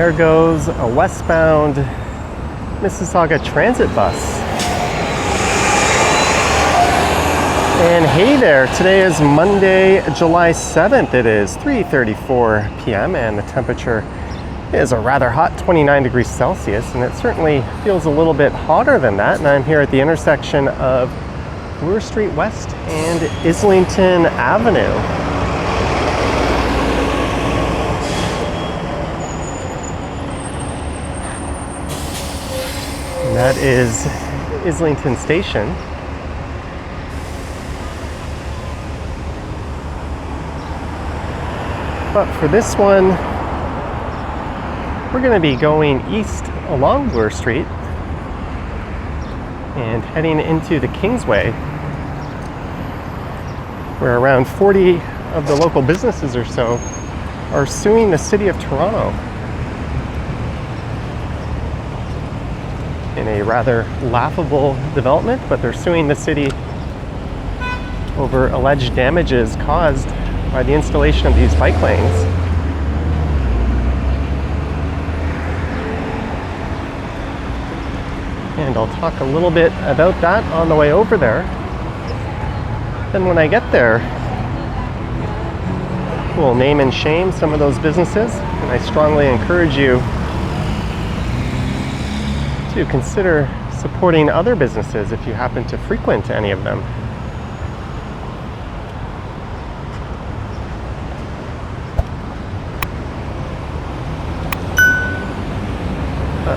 there goes a westbound Mississauga transit bus. And hey there, today is Monday, July 7th. It is 3:34 p.m. and the temperature is a rather hot 29 degrees Celsius, and it certainly feels a little bit hotter than that. And I'm here at the intersection of Bloor Street West and Islington Avenue. And that is Islington Station. But for this one, we're going to be going east along Bloor Street and heading into the Kingsway, where around 40 of the local businesses or so are suing the city of Toronto in a rather laughable development, but they're suing the city over alleged damages caused by the installation of these bike lanes. And I'll talk a little bit about that on the way over there. Then when I get there, we'll name and shame some of those businesses, and I strongly encourage you to consider supporting other businesses if you happen to frequent any of them.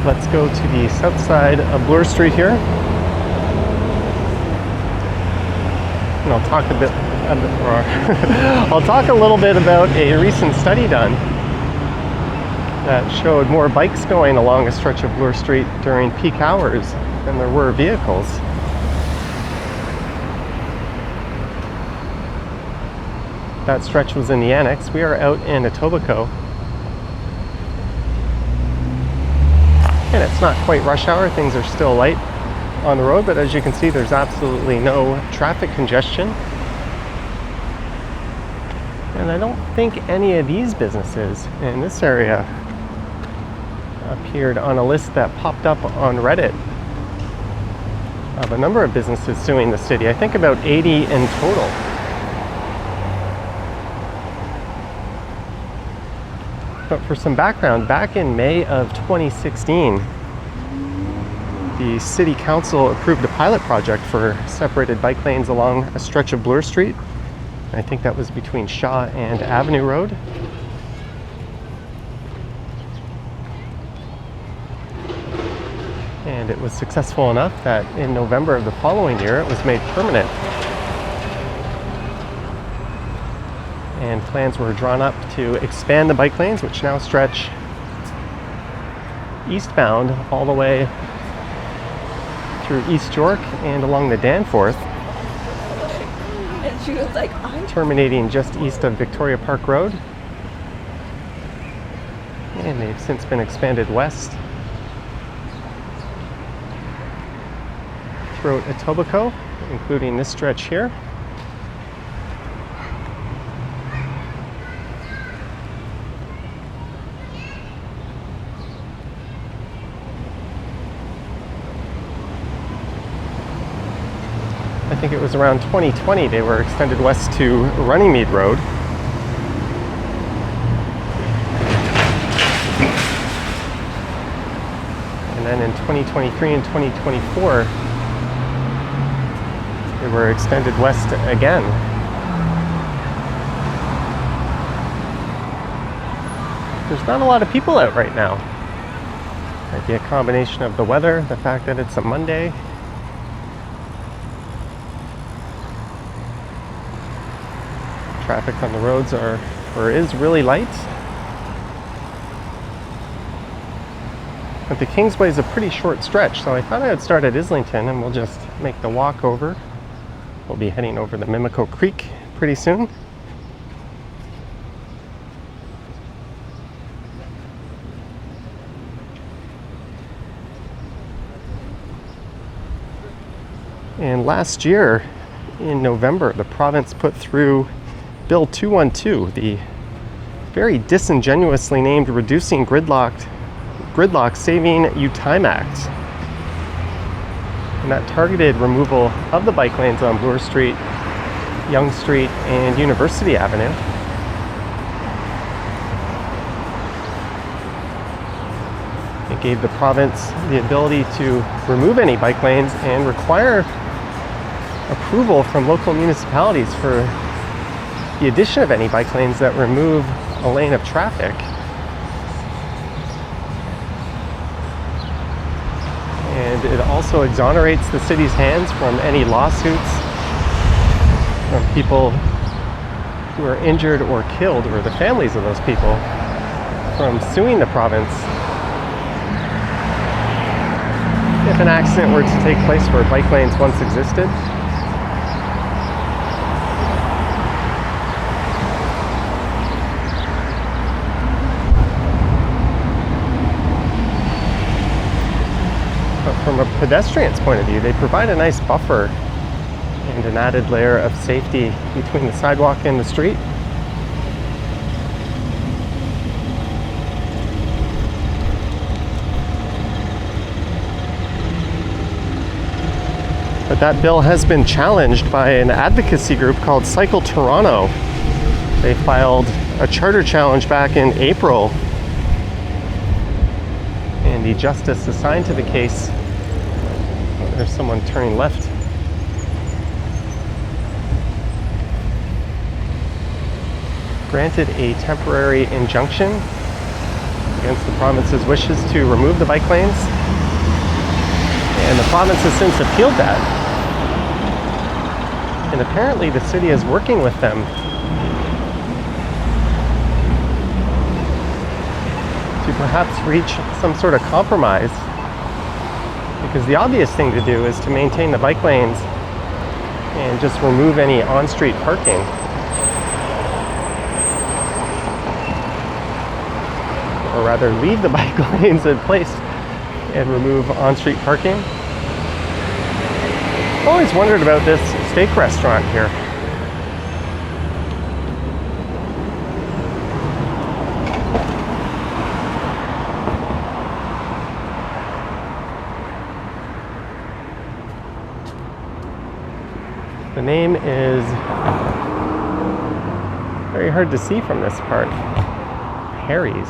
Let's go to the south side of Bloor Street here, and I'll talk I'll talk a little bit about a recent study done that showed more bikes going along a stretch of Bloor Street during peak hours than there were vehicles. That stretch was in the annex. We are out in Etobicoke. And it's not quite rush hour, things are still light on the road, but as you can see, there's absolutely no traffic congestion. And I don't think any of these businesses in this area appeared on a list that popped up on Reddit of a number of businesses suing the city. I think about 80 in total. But for some background, back in May of 2016, the City Council approved a pilot project for separated bike lanes along a stretch of Bloor Street. I think that was between Shaw and Avenue Road. And it was successful enough that in November of the following year, it was made permanent. And plans were drawn up to expand the bike lanes, which now stretch eastbound all the way through East York and along the Danforth, and she was like, terminating just east of Victoria Park Road. And they've since been expanded west throughout Etobicoke, including this stretch here. I think it was around 2020 they were extended west to Runnymede Road. And then in 2023 and 2024 they were extended west again. There's not a lot of people out right now. Might be a combination of the weather, the fact that it's a Monday. Traffic on the roads is really light. But the Kingsway is a pretty short stretch, so I thought I would start at Islington and we'll just make the walk over. We'll be heading over the Mimico Creek pretty soon. And last year, in November, the province put through Bill 212, the very disingenuously named Reducing Gridlocked Gridlock Saving You Time Act. And that targeted removal of the bike lanes on Bloor Street, Yonge Street, and University Avenue. It gave the province the ability to remove any bike lanes and require approval from local municipalities for the addition of any bike lanes that remove a lane of traffic. And it also exonerates the city's hands from any lawsuits from people who are injured or killed, or the families of those people, from suing the province if an accident were to take place where bike lanes once existed. From a pedestrian's point of view, they provide a nice buffer and an added layer of safety between the sidewalk and the street. But that bill has been challenged by an advocacy group called Cycle Toronto. They filed a charter challenge back in April, and the justice assigned to the case, there's someone turning left, granted a temporary injunction against the province's wishes to remove the bike lanes, and the province has since appealed that. And apparently the city is working with them to perhaps reach some sort of compromise, because the obvious thing to do is to maintain the bike lanes and just remove any on-street parking. Or rather, leave the bike lanes in place and remove on-street parking. I've always wondered about this steak restaurant here. The name is very hard to see from this part. Harry's.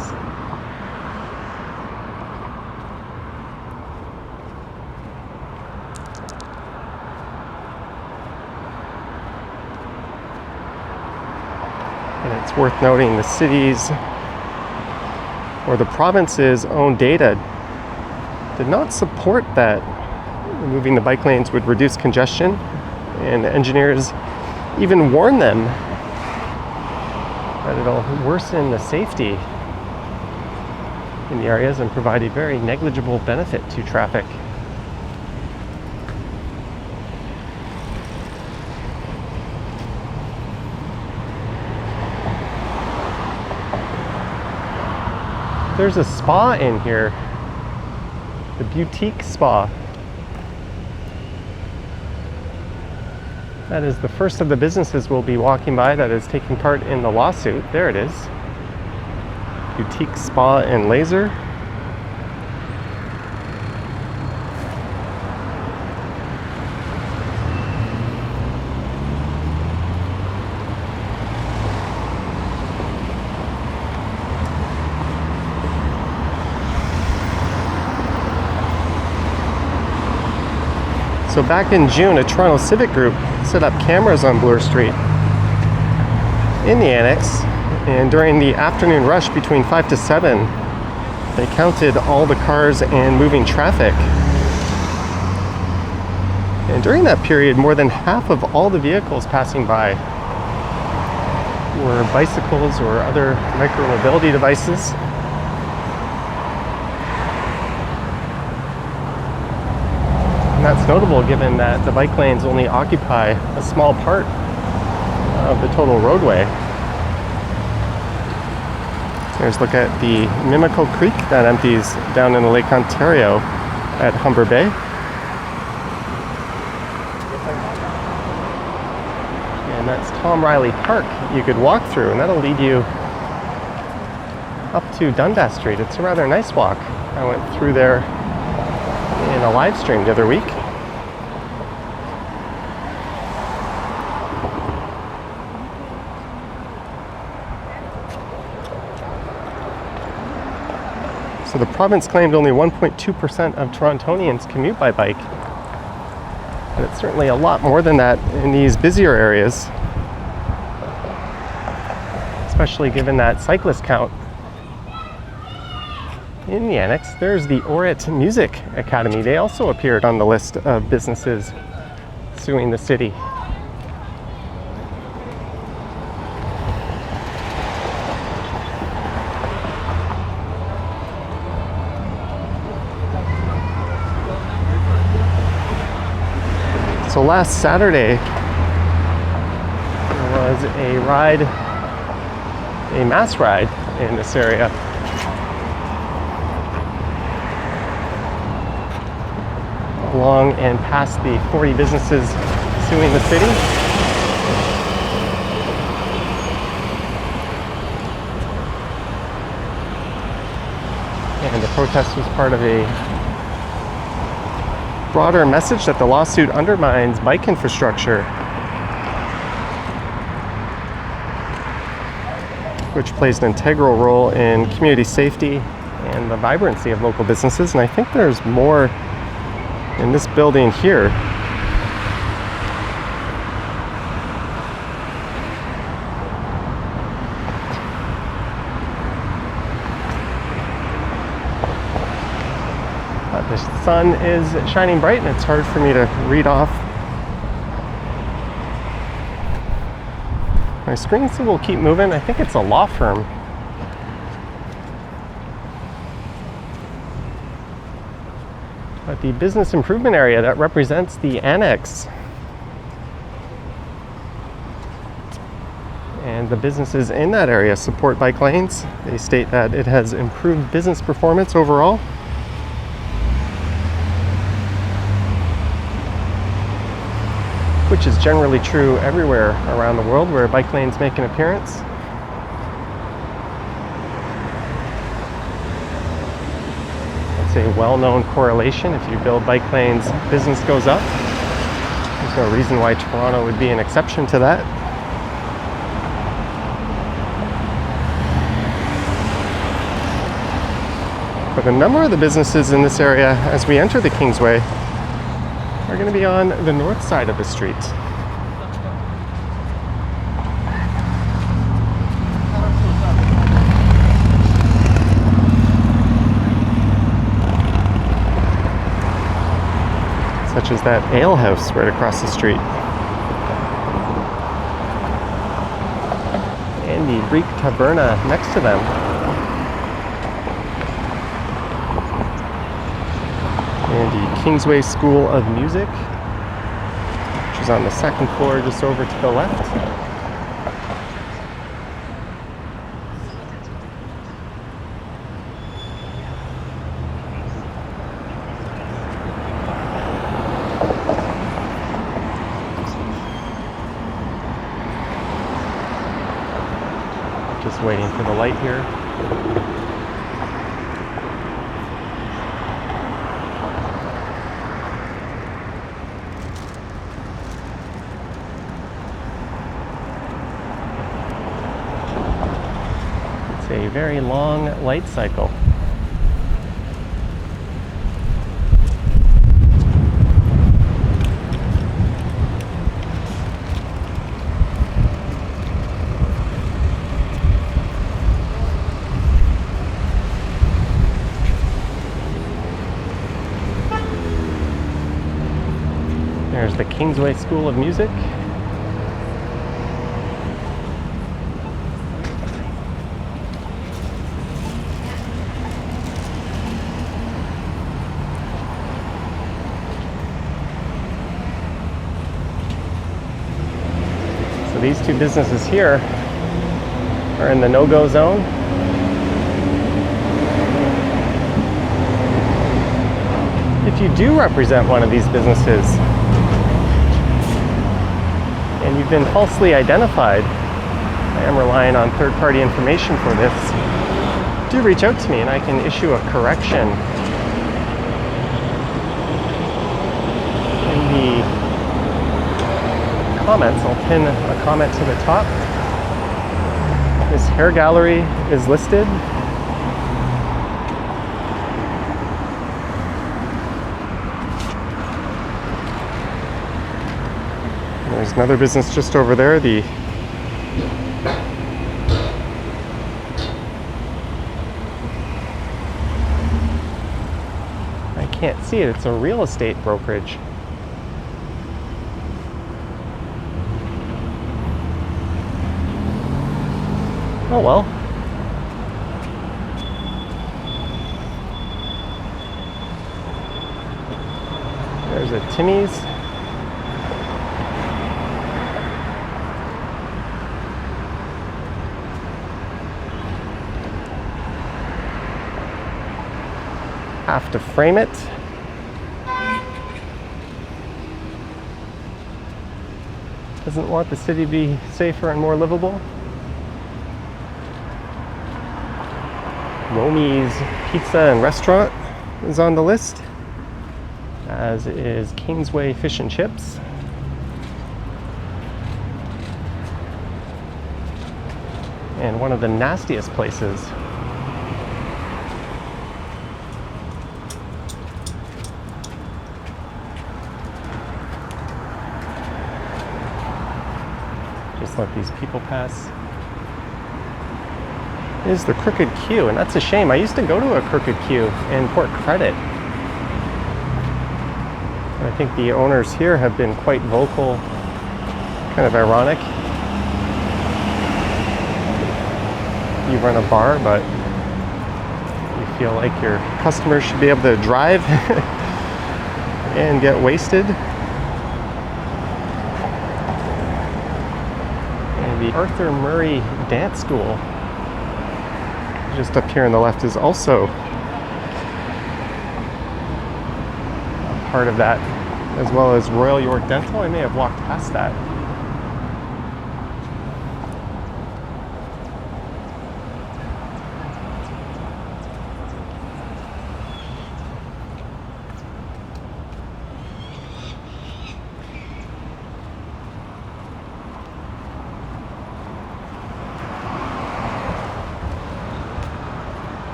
And it's worth noting the city's or the province's own data did not support that removing the bike lanes would reduce congestion, and engineers even warned them that it'll worsen the safety in the areas and provide a very negligible benefit to traffic. There's a spa in here, the Boutique Spa. That is the first of the businesses we'll be walking by that is taking part in the lawsuit. There it is. Boutique Spa and Laser. So back in June, a Toronto civic group set up cameras on Bloor Street in the annex, and during the afternoon rush between 5 to 7, they counted all the cars and moving traffic. And during that period, more than half of all the vehicles passing by were bicycles or other micro-mobility devices. That's notable given that the bike lanes only occupy a small part of the total roadway. Here's a look at the Mimico Creek that empties down into Lake Ontario at Humber Bay. And that's Tom Riley Park you could walk through, and that'll lead you up to Dundas Street. It's a rather nice walk. I went through there in a live stream the other week. So the province claimed only 1.2% of Torontonians commute by bike. But it's certainly a lot more than that in these busier areas, especially given that cyclist count. In the annex, there's the Orit Music Academy. They also appeared on the list of businesses suing the city. So last Saturday, there was a mass ride in this area. Along and past the 40 businesses suing the city. And the protest was part of a broader message that the lawsuit undermines bike infrastructure, which plays an integral role in community safety and the vibrancy of local businesses. And I think there's more in this building here. The sun is shining bright and it's hard for me to read off my screen, so we'll keep moving. I think it's a law firm. But the business improvement area that represents the annex and the businesses in that area support bike lanes. They state that it has improved business performance overall. Which is generally true everywhere around the world where bike lanes make an appearance. It's a well-known correlation. If you build bike lanes, business goes up. There's no reason why Toronto would be an exception to that. But a number of the businesses in this area, as we enter the Kingsway, are going to be on the north side of the street. Such as that ale house right across the street. And the Greek Taverna next to them. And the Kingsway School of Music, which is on the second floor just over to the left. Just waiting for the light here. A very long light cycle. There's the Kingsway School of Music. So these two businesses here are in the no-go zone. If you do represent one of these businesses and you've been falsely identified, I am relying on third-party information for this. do reach out to me and I can issue a correction in the comments. I'll pin a comment to the top. This hair gallery is listed. There's another business just over there. I can't see it. It's a real estate brokerage. Oh well. There's a Timmys. Have to frame it. Doesn't want the city to be safer and more livable. Romy's Pizza and Restaurant is on the list, as is Kingsway Fish and Chips. And one of the nastiest places, just let these people pass, is the Crooked Q, and that's a shame. I used to go to a Crooked Q in Port Credit. I think the owners here have been quite vocal, kind of ironic. You run a bar, but you feel like your customers should be able to drive and get wasted. And the Arthur Murray Dance School, just up here on the left, is also a part of that, as well as Royal York Dental. I may have walked past that.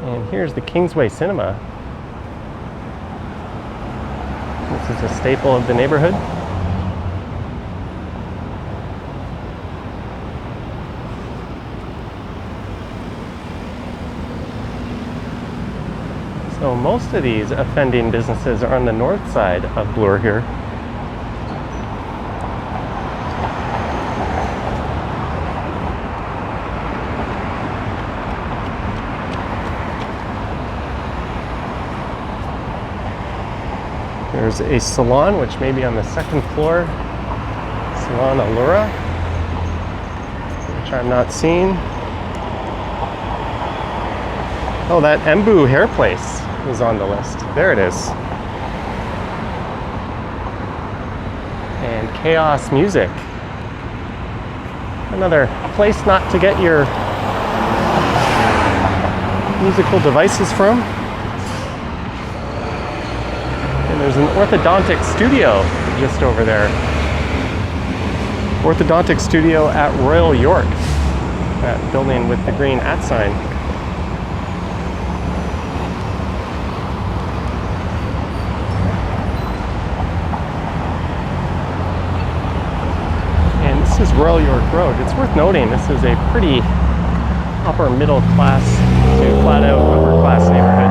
And here's the Kingsway Cinema. This is a staple of the neighborhood. So most of these offending businesses are on the north side of Bloor here. There's a salon, which may be on the second floor. Salon Allura, which I'm not seeing. Oh, that Embu hair place is on the list. There it is. And Chaos Music. Another place not to get your musical devices from. And there's an Orthodontic Studio just over there. Orthodontic Studio at Royal York. That building with the green @ sign. And this is Royal York Road. It's worth noting this is a pretty upper middle class to flat out upper class neighborhood.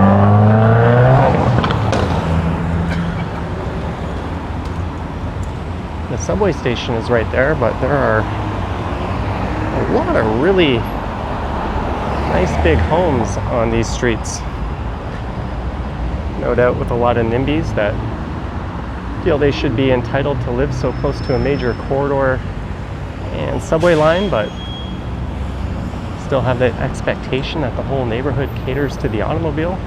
The subway station is right there, but there are a lot of really nice big homes on these streets. No doubt with a lot of NIMBYs that feel they should be entitled to live so close to a major corridor and subway line, but still have that expectation that the whole neighborhood caters to the automobile.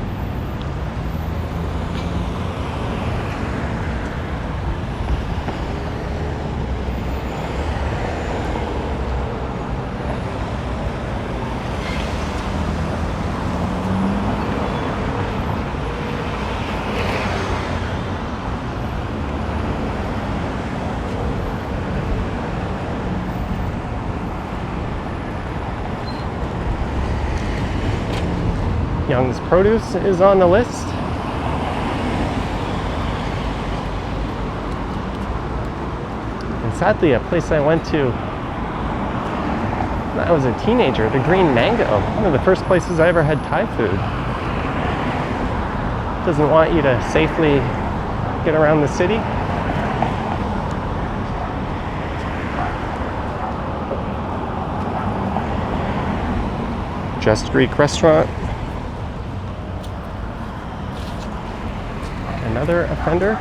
Young's Produce is on the list. And sadly, a place I went to when I was a teenager, the Green Mango, one of the first places I ever had Thai food. Doesn't want you to safely get around the city. Just Greek restaurant. Another offender.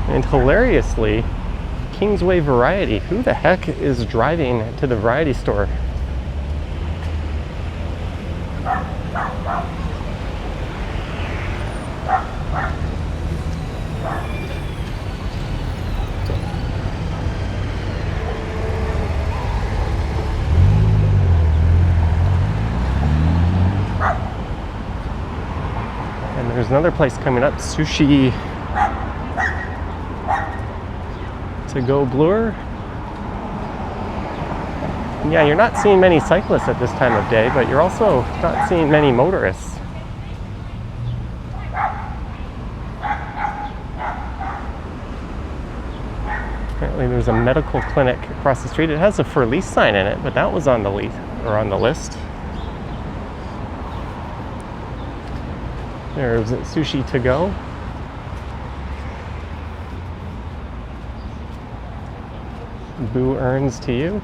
And hilariously, Kingsway Variety. Who the heck is driving to the variety store? And there's another place coming up, Sushi to go Bloor. And yeah, you're not seeing many cyclists at this time of day, but you're also not seeing many motorists. Apparently there's a medical clinic across the street. It has a for lease sign in it, but that was on the list. There's Sushi to go. Boo earns to you.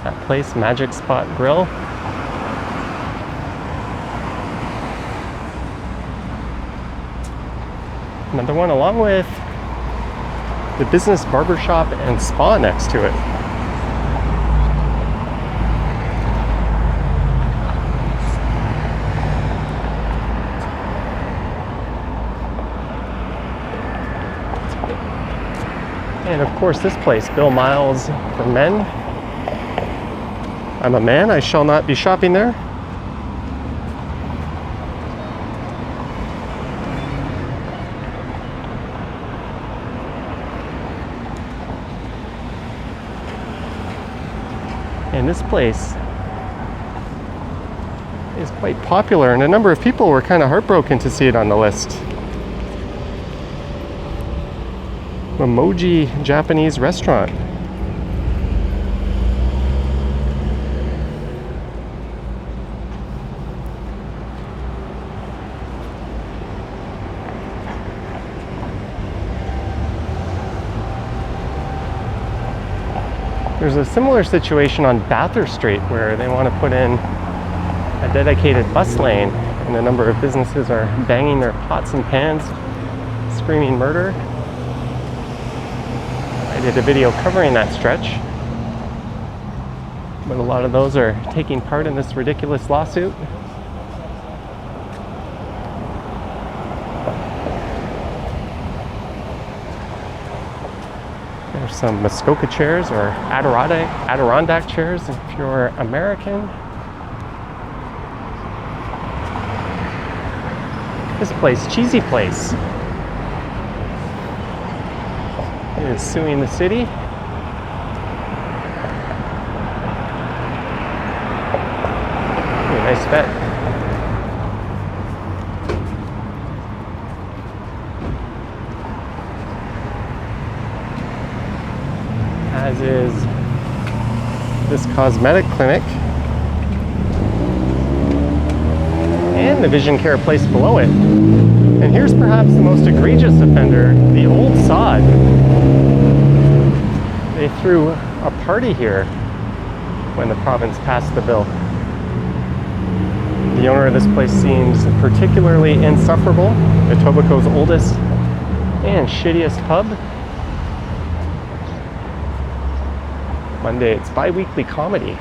That place, Magic Spot Grill. Another one along with the business barbershop and spa next to it. And of course this place, Bill Miles for men. I'm a man, I shall not be shopping there. And this place is quite popular, and a number of people were kind of heartbroken to see it on the list. A moji Japanese restaurant. There's a similar situation on Bathurst Street where they want to put in a dedicated bus lane, and a number of businesses are banging their pots and pans, screaming murder. I did a video covering that stretch, but a lot of those are taking part in this ridiculous lawsuit. There's some Muskoka chairs or Adirondack chairs if you're American. This place, Cheesy Place, is suing the city. Ooh, nice bet. As is this cosmetic clinic and the vision care place below it. And here's perhaps the most egregious offender, the Old Sod. They threw a party here when the province passed the bill. The owner of this place seems particularly insufferable. Etobicoke's oldest and shittiest pub. Monday, it's bi-weekly comedy.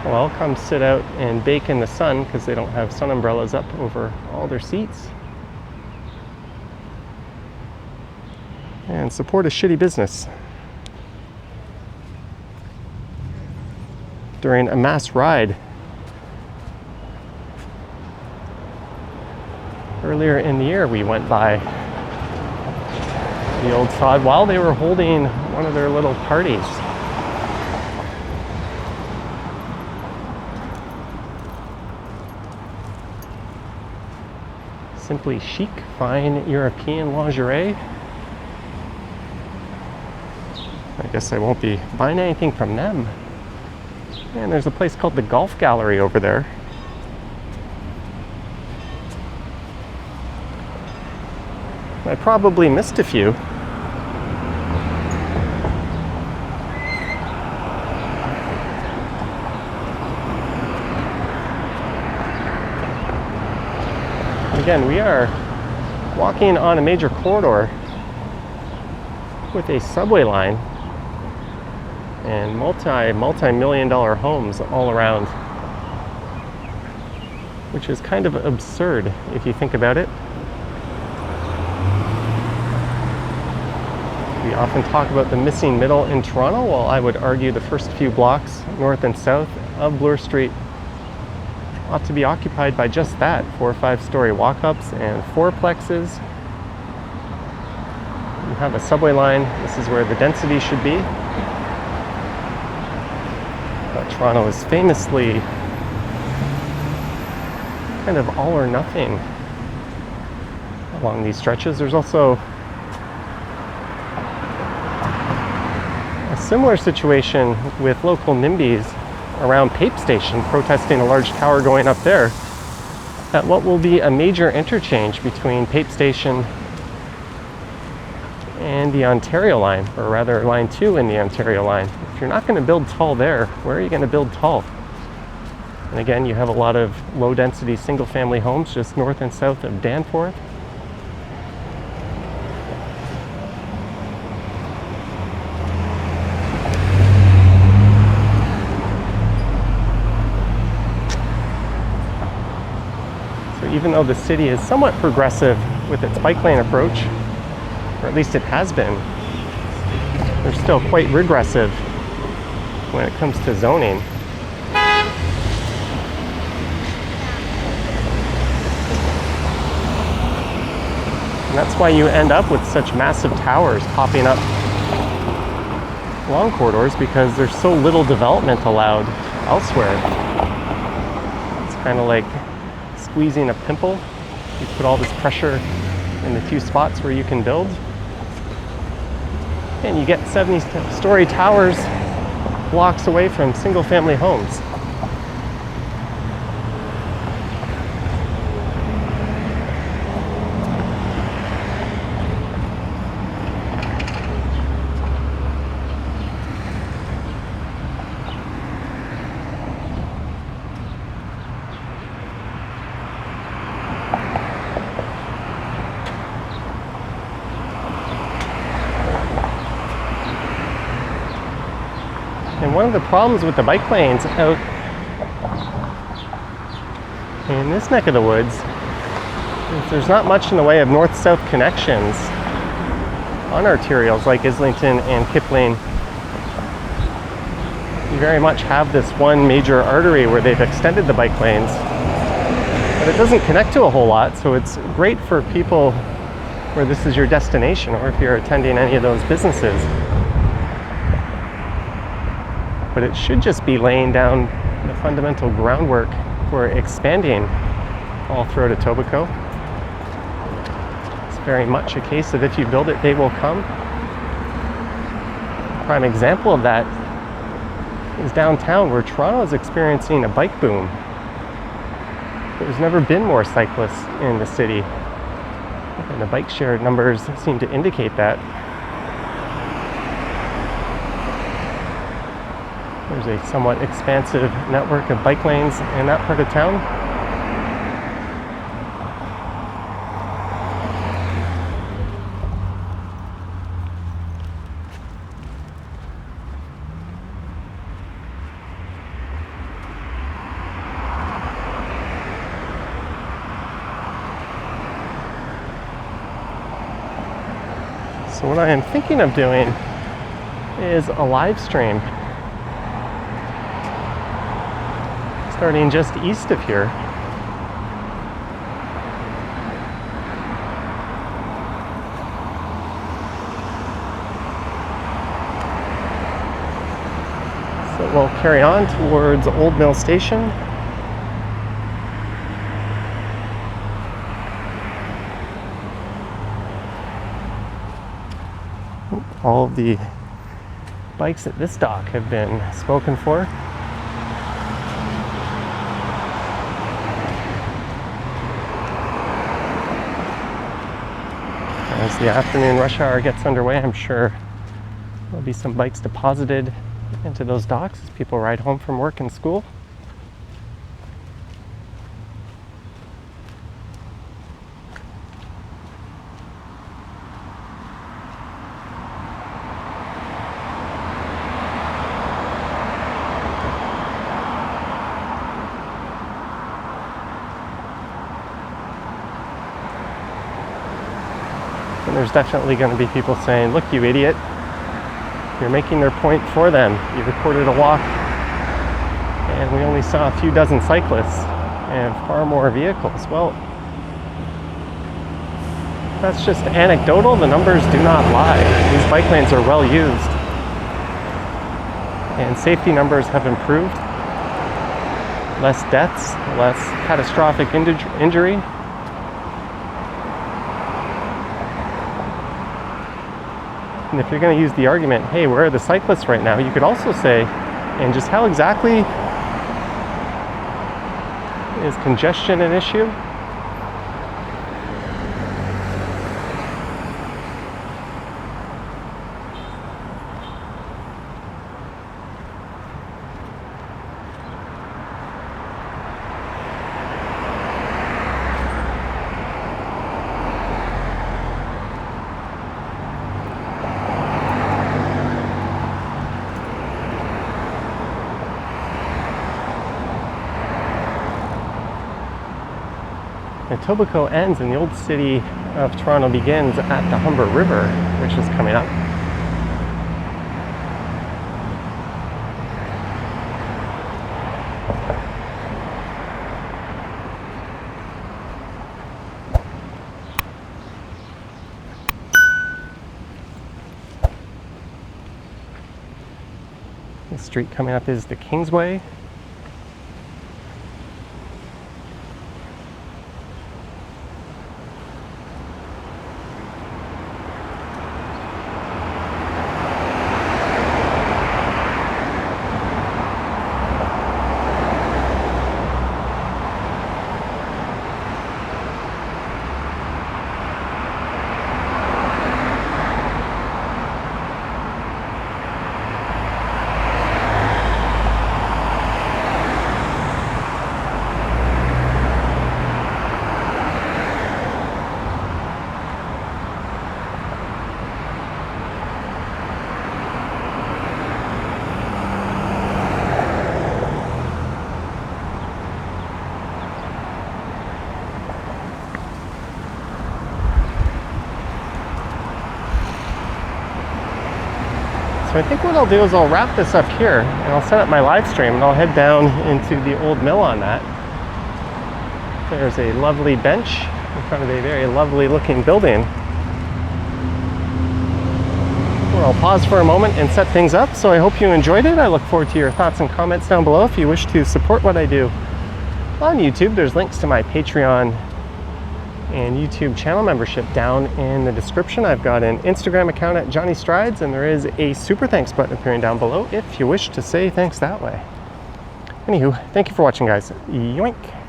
Well, come sit out and bake in the sun because they don't have sun umbrellas up over all their seats. and support a shitty business. During a mass ride earlier in the year, we went by the Old Sod while they were holding one of their little parties. Simply chic, fine European lingerie. I guess I won't be buying anything from them. And there's a place called the Golf Gallery over there. I probably missed a few. Again, we are walking on a major corridor with a subway line and multi-million dollar homes all around, which is kind of absurd if you think about it. We often talk about the missing middle in Toronto. Well, I would argue the first few blocks north and south of Bloor Street ought to be occupied by just that, 4 or 5 story walk-ups and fourplexes. You have a subway line. This is where the density should be. But Toronto is famously kind of all or nothing along these stretches. There's also a similar situation with local NIMBYs around Pape Station, protesting a large tower going up there at what will be a major interchange between Pape Station and the Ontario line, or rather line 2 in the Ontario line. If you're not going to build tall there, where are you going to build tall? And again, you have a lot of low density single family homes just north and south of Danforth. Even though the city is somewhat progressive with its bike lane approach, or at least it has been, they're still quite regressive when it comes to zoning. And that's why you end up with such massive towers popping up long corridors, because there's so little development allowed elsewhere. It's kind of like squeezing a pimple. You put all this pressure in the few spots where you can build, and you get 70-story towers blocks away from single-family homes. And one of the problems with the bike lanes out in this neck of the woods is there's not much in the way of north-south connections on arterials like Islington and Kipling. You very much have this one major artery where they've extended the bike lanes, but it doesn't connect to a whole lot, so it's great for people where this is your destination, or if you're attending any of those businesses. But it should just be laying down the fundamental groundwork for expanding all throughout Etobicoke. It's very much a case of if you build it, they will come. A prime example of that is downtown, where Toronto is experiencing a bike boom. There's never been more cyclists in the city, and the bike share numbers seem to indicate that. There's a somewhat expansive network of bike lanes in that part of town. So what I am thinking of doing is a live stream starting just east of here. So we'll carry on towards Old Mill Station. All of the bikes at this dock have been spoken for. As the afternoon rush hour gets underway, I'm sure there'll be some bikes deposited into those docks as people ride home from work and school. And there's definitely going to be people saying, look, you idiot, you're making their point for them. You recorded a walk and we only saw a few dozen cyclists and far more vehicles. Well, that's just anecdotal. The numbers do not lie. These bike lanes are well used and safety numbers have improved. Less deaths, less catastrophic injury. And if you're going to use the argument, hey, where are the cyclists right now? You could also say, and just how exactly is congestion an issue? Etobicoke ends and the old city of Toronto begins at the Humber River, which is coming up. The street coming up is the Kingsway. So I think what I'll do is I'll wrap this up here and I'll set up my live stream and I'll head down into the old mill on that. There's a lovely bench in front of a very lovely looking building where I'll pause for a moment and set things up. So I hope you enjoyed it. I look forward to your thoughts and comments down below. If you wish to support what I do on YouTube, there's links to my Patreon and YouTube channel membership down in the description. I've got an Instagram account at Johnny Strides, and there is a super thanks button appearing down below if you wish to say thanks that way. Anywho, thank you for watching, guys. Yoink.